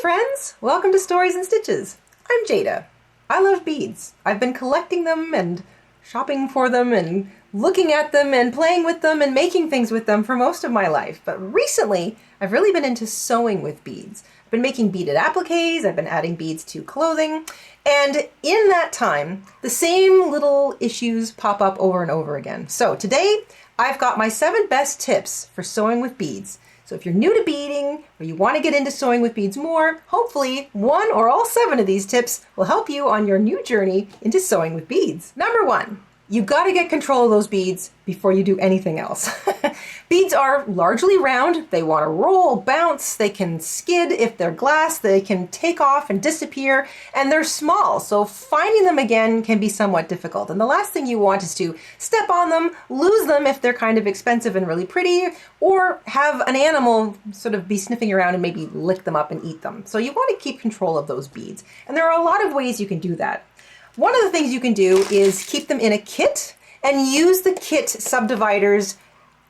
friends! Welcome to Stories and Stitches. I'm Jada. I love beads. I've been collecting them and shopping for them and looking at them and playing with them and making things with them for most of my life. But recently, I've really been into sewing with beads. I've been making beaded appliques, I've been adding beads to clothing, and in that time, the same little issues pop up over and over again. So today, I've got my 7 best tips for sewing with beads. So if you're new to beading or you want to get into sewing with beads more, hopefully 1 or all 7 of these tips will help you on your new journey into sewing with beads. Number 1, you've got to get control of those beads before you do anything else. Beads are largely round. They want to roll, bounce, they can skid if they're glass, they can take off and disappear, and they're small, so finding them again can be somewhat difficult. And the last thing you want is to step on them, lose them if they're kind of expensive and really pretty, or have an animal sort of be sniffing around and maybe lick them up and eat them. So you want to keep control of those beads. And there are a lot of ways you can do that. One of the things you can do is keep them in a kit and use the kit subdividers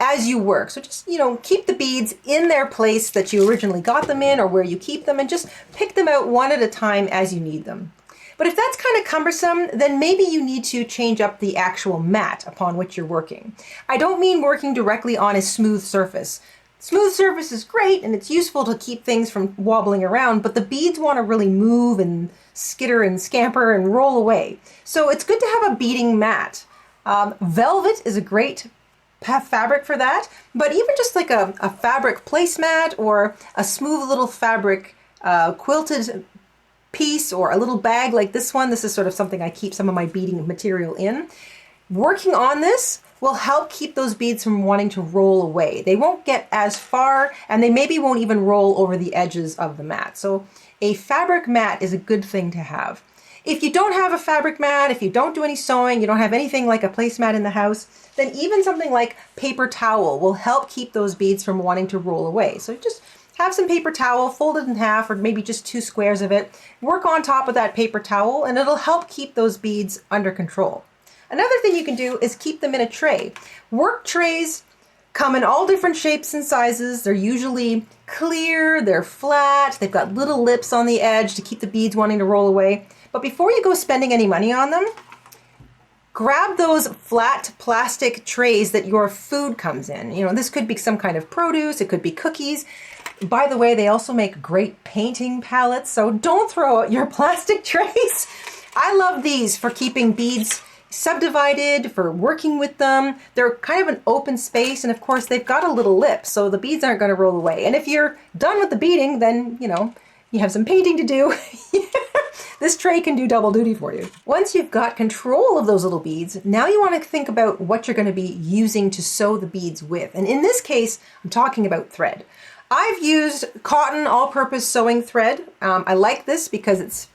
as you work. So just, keep the beads in their place that you originally got them in or where you keep them and just pick them out one at a time as you need them. But if that's kind of cumbersome, then maybe you need to change up the actual mat upon which you're working. I don't mean working directly on a smooth surface. Smooth surface is great and it's useful to keep things from wobbling around, but the beads want to really move and skitter and scamper and roll away. So it's good to have a beading mat. Velvet is a great fabric for that, but even just like a fabric placemat or a smooth little fabric quilted piece or a little bag like this one, this is sort of something I keep some of my beading material in. Working on this will help keep those beads from wanting to roll away. They won't get as far and they maybe won't even roll over the edges of the mat. So a fabric mat is a good thing to have. If you don't have a fabric mat, if you don't do any sewing, you don't have anything like a placemat in the house, then even something like paper towel will help keep those beads from wanting to roll away. So just have some paper towel, fold it in half or maybe just 2 squares of it. Work on top of that paper towel and it'll help keep those beads under control. Another thing you can do is keep them in a tray. Work trays come in all different shapes and sizes. They're usually clear, they're flat, they've got little lips on the edge to keep the beads wanting to roll away. But before you go spending any money on them, grab those flat plastic trays that your food comes in. This could be some kind of produce, it could be cookies. By the way, they also make great painting palettes, so don't throw out your plastic trays. I love these for keeping beads subdivided, for working with them. They're kind of an open space, and of course they've got a little lip, so the beads aren't going to roll away. And if you're done with the beading, then, you have some painting to do. This tray can do double duty for you. Once you've got control of those little beads, now you want to think about what you're going to be using to sew the beads with. And in this case, I'm talking about thread. I've used cotton all-purpose sewing thread. I like this because it's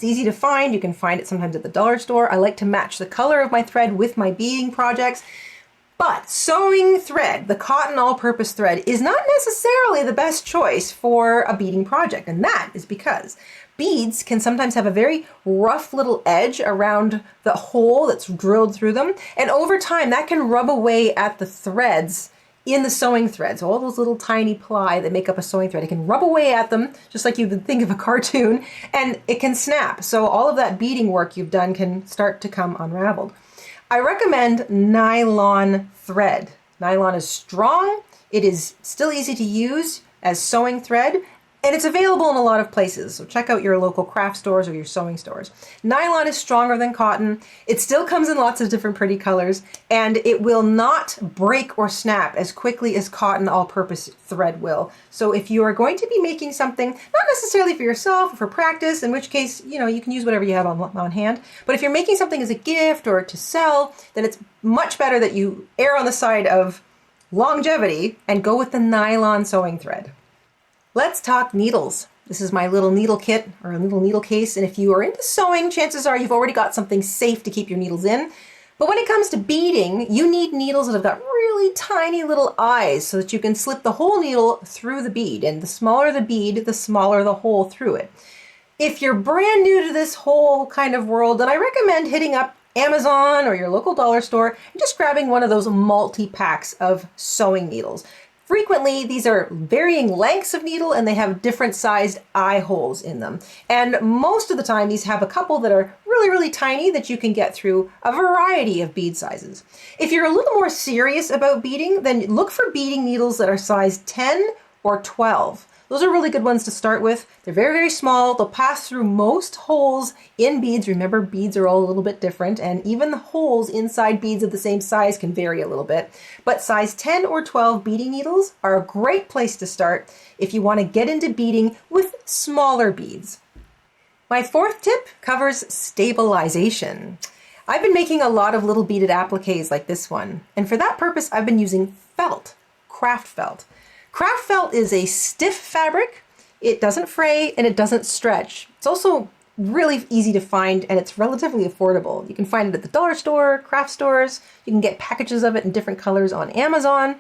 easy to find. You can find it sometimes at the dollar store. I like to match the color of my thread with my beading projects. But sewing thread, the cotton all-purpose thread, is not necessarily the best choice for a beading project. And that is because beads can sometimes have a very rough little edge around the hole that's drilled through them. And over time, that can rub away at the threads in the sewing threads. All those little tiny ply that make up a sewing thread, it can rub away at them, just like you would think of a cartoon, and it can snap. So all of that beading work you've done can start to come unraveled. I recommend nylon thread. Nylon is strong, it is still easy to use as sewing thread, and it's available in a lot of places. So check out your local craft stores or your sewing stores. Nylon is stronger than cotton. It still comes in lots of different pretty colors, and it will not break or snap as quickly as cotton all-purpose thread will. So if you are going to be making something, not necessarily for yourself or for practice, in which case, you can use whatever you have on hand. But if you're making something as a gift or to sell, then it's much better that you err on the side of longevity and go with the nylon sewing thread. Let's talk needles. This is my little needle kit or a little needle case. And if you are into sewing, chances are you've already got something safe to keep your needles in. But when it comes to beading, you need needles that have got really tiny little eyes so that you can slip the whole needle through the bead. And the smaller the bead, the smaller the hole through it. If you're brand new to this whole kind of world, then I recommend hitting up Amazon or your local dollar store and just grabbing one of those multi-packs of sewing needles. Frequently, these are varying lengths of needle and they have different sized eye holes in them. And most of the time, these have a couple that are really, really tiny that you can get through a variety of bead sizes. If you're a little more serious about beading, then look for beading needles that are size 10 or 12. Those are really good ones to start with. They're very, very small. They'll pass through most holes in beads. Remember, beads are all a little bit different, and even the holes inside beads of the same size can vary a little bit. But size 10 or 12 beading needles are a great place to start if you want to get into beading with smaller beads. My fourth tip covers stabilization. I've been making a lot of little beaded appliques like this one, and for that purpose, I've been using felt, craft felt. Craft felt is a stiff fabric. It doesn't fray and it doesn't stretch. It's also really easy to find and it's relatively affordable. You can find it at the dollar store, craft stores. You can get packages of it in different colors on Amazon.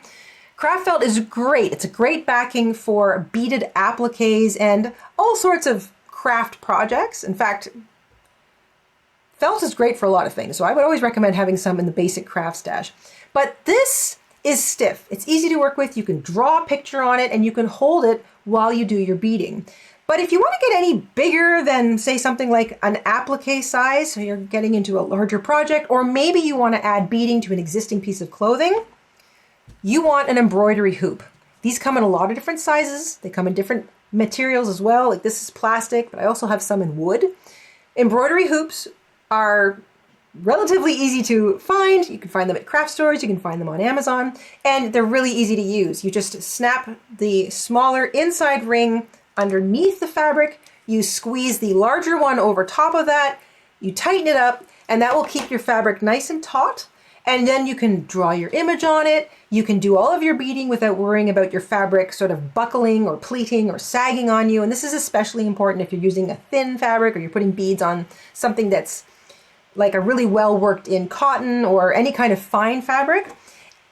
Craft felt is great. It's a great backing for beaded appliques and all sorts of craft projects. In fact, felt is great for a lot of things, so I would always recommend having some in the basic craft stash. But this is stiff. It's easy to work with. You can draw a picture on it and you can hold it while you do your beading. But if you want to get any bigger than, say, something like an applique size, so you're getting into a larger project, or maybe you want to add beading to an existing piece of clothing, you want an embroidery hoop. These come in a lot of different sizes. They come in different materials as well. Like this is plastic, but I also have some in wood. Embroidery hoops are relatively easy to find. You can find them at craft stores, you can find them on Amazon, and they're really easy to use. You just snap the smaller inside ring underneath the fabric, you squeeze the larger one over top of that, you tighten it up, and that will keep your fabric nice and taut, and then you can draw your image on it. You can do all of your beading without worrying about your fabric sort of buckling or pleating or sagging on you, and this is especially important if you're using a thin fabric or you're putting beads on something that's like a really well worked in cotton or any kind of fine fabric.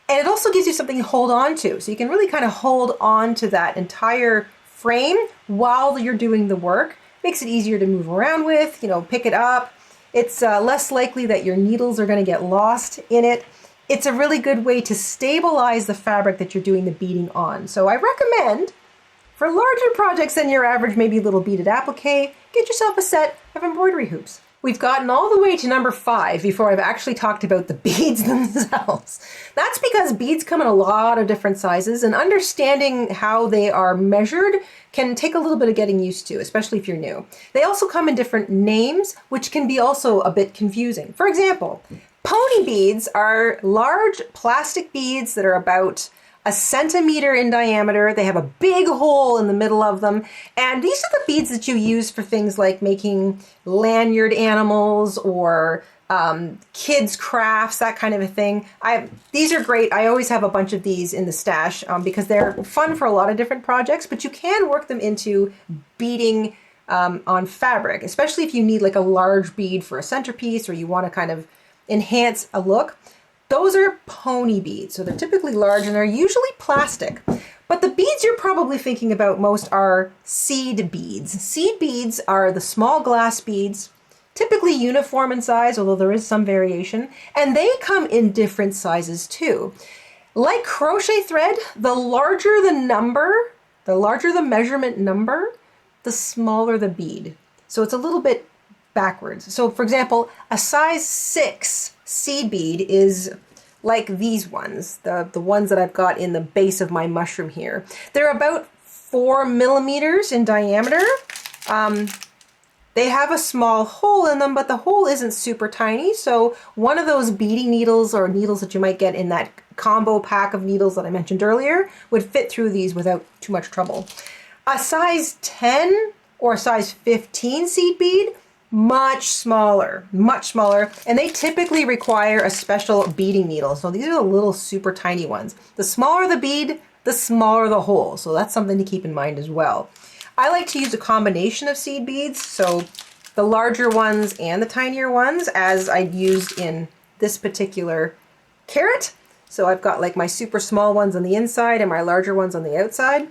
And it also gives you something to hold on to. So you can really kind of hold on to that entire frame while you're doing the work. Makes it easier to move around with, pick it up. It's less likely that your needles are going to get lost in it. It's a really good way to stabilize the fabric that you're doing the beading on. So I recommend, for larger projects than your average maybe little beaded applique, get yourself a set of embroidery hoops. We've gotten all the way to number 5 before I've actually talked about the beads themselves. That's because beads come in a lot of different sizes, and understanding how they are measured can take a little bit of getting used to, especially if you're new. They also come in different names, which can be also a bit confusing. For example, pony beads are large plastic beads that are about a centimeter in diameter. They have a big hole in the middle of them. And these are the beads that you use for things like making lanyard animals or kids crafts, that kind of a thing. These are great. I always have a bunch of these in the stash because they're fun for a lot of different projects, but you can work them into beading on fabric, especially if you need like a large bead for a centerpiece or you want to kind of enhance a look. Those are pony beads, so they're typically large and they're usually plastic. But the beads you're probably thinking about most are seed beads. Seed beads are the small glass beads, typically uniform in size, although there is some variation, and they come in different sizes too. Like crochet thread, the larger the number, the larger the measurement number, the smaller the bead. So it's a little bit backwards. So for example, a size 6 seed bead is like these ones, the ones that I've got in the base of my mushroom here. They're about 4 millimeters in diameter. They have a small hole in them, but the hole isn't super tiny. So one of those beading needles or needles that you might get in that combo pack of needles that I mentioned earlier would fit through these without too much trouble. A size 10 or size 15 seed bead, much smaller, and they typically require a special beading needle. So these are the little super tiny ones. The smaller the bead, the smaller the hole. So that's something to keep in mind as well. I like to use a combination of seed beads, so the larger ones and the tinier ones, as I used in this particular carrot. So I've got like my super small ones on the inside and my larger ones on the outside.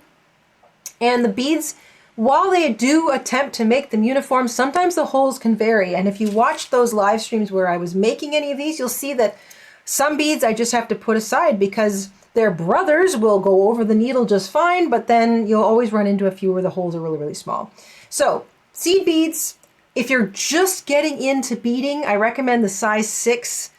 And the beads, while they do attempt to make them uniform, sometimes the holes can vary. And if you watch those live streams where I was making any of these, you'll see that some beads I just have to put aside because Their brothers will go over the needle just fine, but then you'll always run into a few where the holes are really, really small. So seed beads, if you're just getting into beading, I recommend the size 6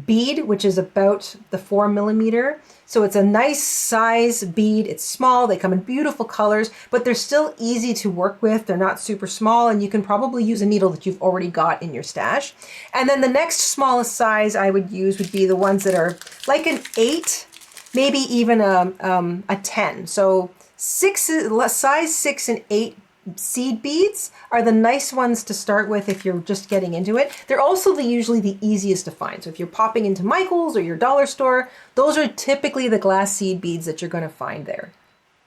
bead, which is about the 4 millimeter. So it's a nice size bead. It's small. They come in beautiful colors, but they're still easy to work with. They're not super small, and you can probably use a needle that you've already got in your stash. And then the next smallest size I would use would be the ones that are like an 8, maybe even a 10. So size 6 and 8 seed beads are the nice ones to start with if you're just getting into it. They're also usually the easiest to find. So if you're popping into Michael's or your dollar store, those are typically the glass seed beads that you're going to find there.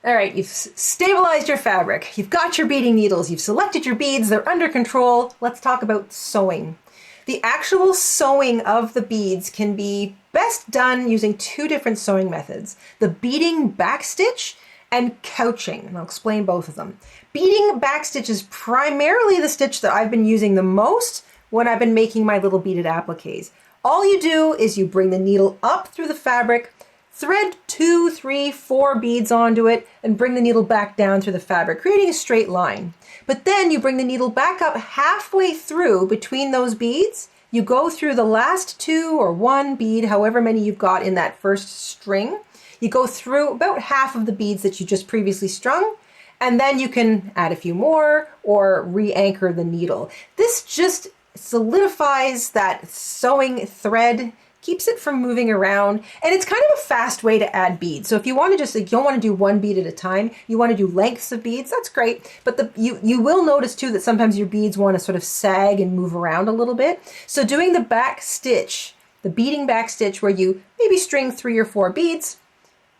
All right, you've stabilized your fabric. You've got your beading needles. You've selected your beads. They're under control. Let's talk about sewing. The actual sewing of the beads can be best done using 2 different sewing methods: the beading backstitch and couching, and I'll explain both of them. Beading backstitch is primarily the stitch that I've been using the most when I've been making my little beaded appliques. All you do is you bring the needle up through the fabric, thread 2, 3, 4 beads onto it, and bring the needle back down through the fabric, creating a straight line. But then you bring the needle back up halfway through between those beads. You go through the last 2 or 1 bead, however many you've got in that first string. You go through about half of the beads that you just previously strung, and then you can add a few more or re-anchor the needle. This just solidifies that sewing thread, keeps it from moving around, and it's kind of a fast way to add beads. So if you want to just, you don't want to do 1 bead at a time, you want to do lengths of beads, that's great. But you will notice too that sometimes your beads want to sort of sag and move around a little bit. So doing the back stitch, the beading back stitch, where you maybe string 3 or 4 beads,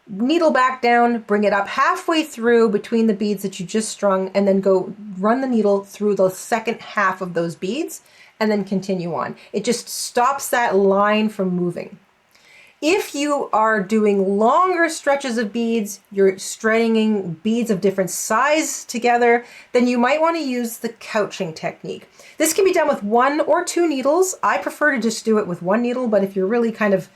needle back down, bring it up halfway through between the beads that you just strung, and then go run the needle through the second half of those beads, and then continue on. It just stops that line from moving. If you are doing longer stretches of beads, you're stringing beads of different size together, then you might want to use the couching technique. This can be done with 1 or 2 needles. I prefer to just do it with 1 needle, but if you're really kind of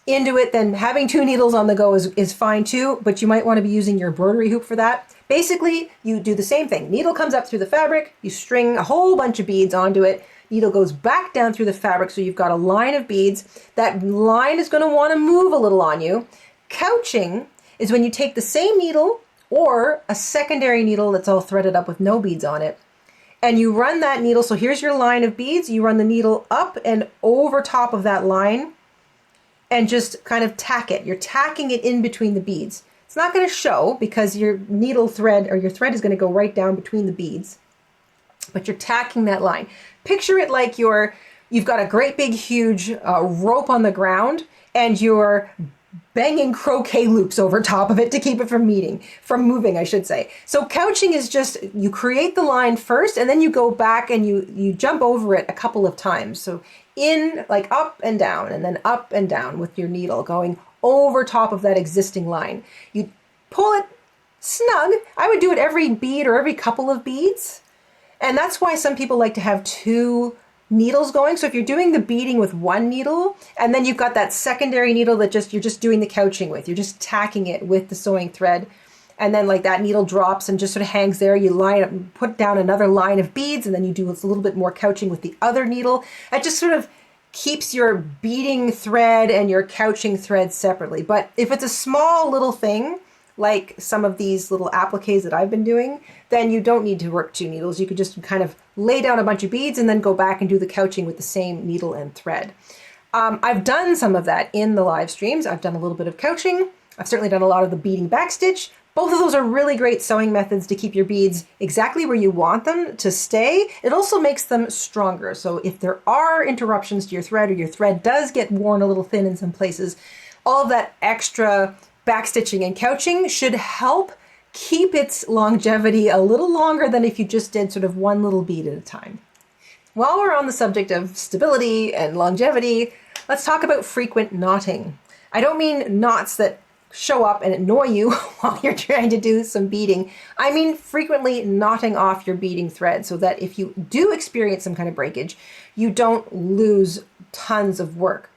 into it, then having 2 needles on the go is fine too, but you might want to be using your embroidery hoop for that. Basically, you do the same thing. Needle comes up through the fabric, you string a whole bunch of beads onto it, needle goes back down through the fabric, so you've got a line of beads. That line is going to want to move a little on you. Couching is when you take the same needle or a secondary needle that's all threaded up with no beads on it, and you run that needle, so here's your line of beads, you run the needle up and over top of that line, and just kind of tack it. You're tacking it in between the beads. It's not going to show because your needle thread or your thread is going to go right down between the beads, but you're tacking that line. Picture it like you've got a great big huge rope on the ground, and you're banging croquet loops over top of it to keep it from moving, I should say. So couching is just, you create the line first, and then you go back and you jump over it a couple of times. So in, like up and down, and then up and down with your needle going over top of that existing line. You pull it snug. I would do it every bead or every couple of beads. And that's why some people like to have 2 needles going. So if you're doing the beading with 1 needle, and then you've got that secondary needle that you're just doing the couching with, you're just tacking it with the sewing thread, and then like that needle drops and just sort of hangs there. You line up and put down another line of beads, and then you do a little bit more couching with the other needle. That just sort of keeps your beading thread and your couching thread separately. But if it's a small little thing, like some of these little appliques that I've been doing, then you don't need to work 2 needles. You could just kind of lay down a bunch of beads and then go back and do the couching with the same needle and thread. I've done some of that in the live streams. I've done a little bit of couching. I've certainly done a lot of the beading backstitch. Both of those are really great sewing methods to keep your beads exactly where you want them to stay. It also makes them stronger. So if there are interruptions to your thread, or your thread does get worn a little thin in some places, all of that extra backstitching and couching should help keep its longevity a little longer than if you just did sort of 1 little bead at a time. While we're on the subject of stability and longevity, let's talk about frequent knotting. I don't mean knots that show up and annoy you while you're trying to do some beading. I mean frequently knotting off your beading thread so that if you do experience some kind of breakage, you don't lose tons of work.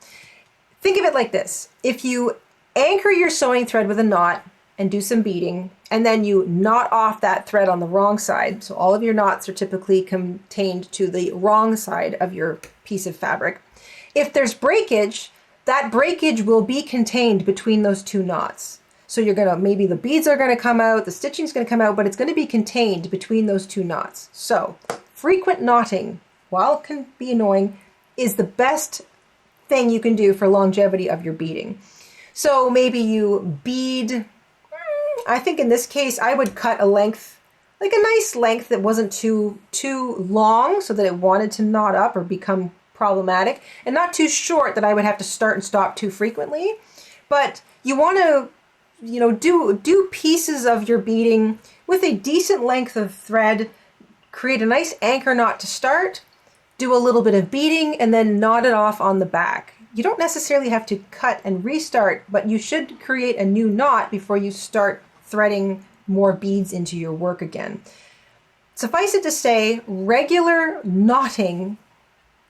Think of it like this. If you anchor your sewing thread with a knot and do some beading, and then you knot off that thread on the wrong side. So all of your knots are typically contained to the wrong side of your piece of fabric. If there's breakage, that breakage will be contained between those two knots. So you're gonna, maybe the beads are gonna come out, the stitching's gonna come out, but it's gonna be contained between those two knots. So frequent knotting, while it can be annoying, is the best thing you can do for longevity of your beading. So maybe you bead, I think in this case, I would cut a length, like a nice length that wasn't too long so that it wanted to knot up or become problematic, and not too short that I would have to start and stop too frequently. But you want to, do pieces of your beading with a decent length of thread, create a nice anchor knot to start, do a little bit of beading, and then knot it off on the back. You don't necessarily have to cut and restart, but you should create a new knot before you start threading more beads into your work again. Suffice it to say, regular knotting,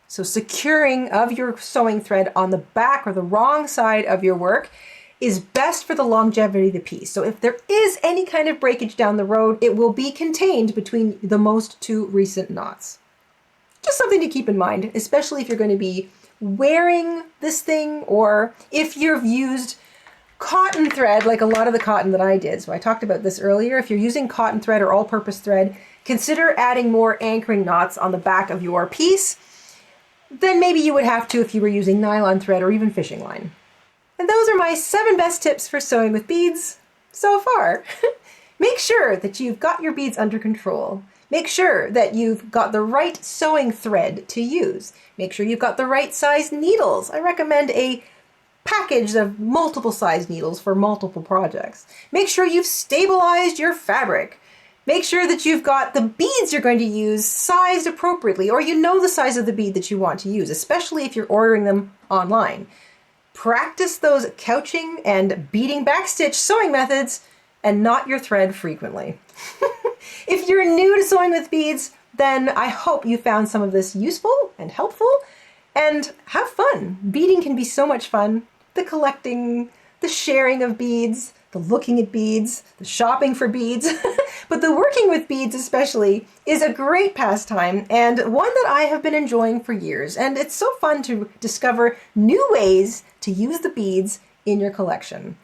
so securing of your sewing thread on the back or the wrong side of your work, is best for the longevity of the piece. So if there is any kind of breakage down the road, it will be contained between the most two recent knots. Just something to keep in mind, especially if you're going to be wearing this thing, or if you've used cotton thread, like a lot of the cotton that I did. So I talked about this earlier. If you're using cotton thread or all-purpose thread, consider adding more anchoring knots on the back of your piece than maybe you would have to if you were using nylon thread or even fishing line. And those are my 7 best tips for sewing with beads so far. Make sure that you've got your beads under control. Make sure that you've got the right sewing thread to use. Make sure you've got the right size needles. I recommend a package of multiple size needles for multiple projects. Make sure you've stabilized your fabric. Make sure that you've got the beads you're going to use sized appropriately, or you know the size of the bead that you want to use, especially if you're ordering them online. Practice those couching and beading backstitch sewing methods and knot your thread frequently. If you're new to sewing with beads, then I hope you found some of this useful and helpful, and have fun. Beading can be so much fun. The collecting, the sharing of beads, the looking at beads, the shopping for beads, but the working with beads especially is a great pastime and one that I have been enjoying for years. And it's so fun to discover new ways to use the beads in your collection.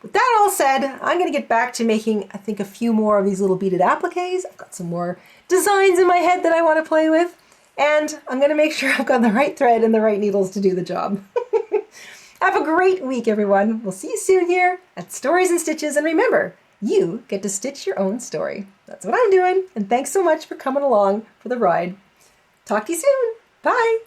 With that all said, I'm going to get back to making, I think, a few more of these little beaded appliques. I've got some more designs in my head that I want to play with, and I'm going to make sure I've got the right thread and the right needles to do the job. Have a great week, everyone. We'll see you soon here at Stories and Stitches, and remember, you get to stitch your own story. That's what I'm doing, and thanks so much for coming along for the ride. Talk to you soon. Bye.